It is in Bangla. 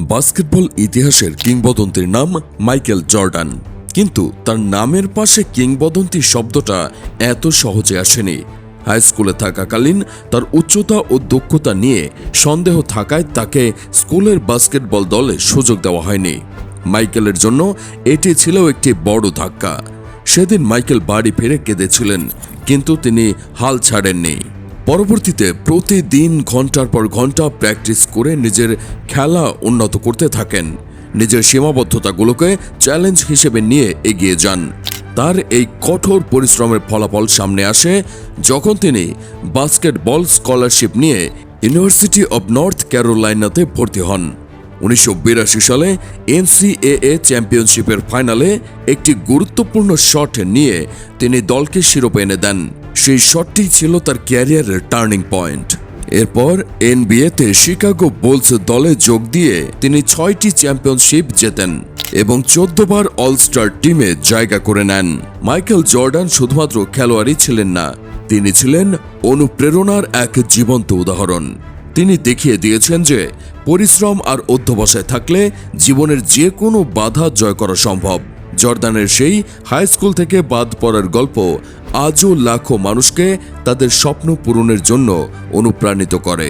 বাস্কেটবল ইতিহাসের কিংবদন্তির নাম মাইকেল জর্ডান, কিন্তু তার নামের পাশে কিংবদন্তি শব্দটা এত সহজে আসেনি। হাই স্কুলে থাকাকালীন তার উচ্চতা ও দক্ষতা নিয়ে সন্দেহ থাকায় তাকে স্কুলের বাস্কেটবল দলে সুযোগ দেওয়া হয়নি। মাইকেলের জন্য এটি ছিল একটি বড় ধাক্কা। সেদিন মাইকেল বাড়ি ফিরে কেঁদেছিলেন, কিন্তু তিনি হাল ছাড়েননি। পরবর্তীতে প্রতিদিন ঘন্টার পর ঘন্টা প্র্যাকটিস করে নিজের খেলা উন্নত করতে থাকেন। নিজের সীমাবদ্ধতাগুলোকে চ্যালেঞ্জ হিসেবে নিয়ে এগিয়ে যান। তার এই কঠোর পরিশ্রমের ফলাফল সামনে আসে যখন তিনি বাস্কেটবল স্কলারশিপ নিয়ে ইউনিভার্সিটি অব নর্থ ক্যারোলাইনাতে ভর্তি হন। 1982 সালে NCAA চ্যাম্পিয়নশিপের ফাইনালে একটি গুরুত্বপূর্ণ শট নিয়ে তিনি দলকে শিরোপা এনে দেন। সেই শটটি ছিল তার ক্যারিয়ারের টার্নিং পয়েন্ট। এরপর NBA-তে শিকাগো বুলস দলে যোগ দিয়ে তিনি 6টি চ্যাম্পিয়নশিপ জেতেন এবং 14 বার অলস্টার টিমে জায়গা করে নেন। মাইকেল জর্ডান শুধুমাত্র খেলোয়াড়ই ছিলেন না, তিনি ছিলেন অনুপ্রেরণার এক জীবন্ত উদাহরণ। তিনি দেখিয়ে দিয়েছেন যে পরিশ্রম আর অধ্যবসায় থাকলে জীবনের যে কোনো বাধা জয় করা সম্ভব। জর্ডানের সেই হাই স্কুল থেকে বাদ পড়ার গল্প আজও লাখো মানুষকে তাদের স্বপ্ন পূরণের জন্য অনুপ্রাণিত করে।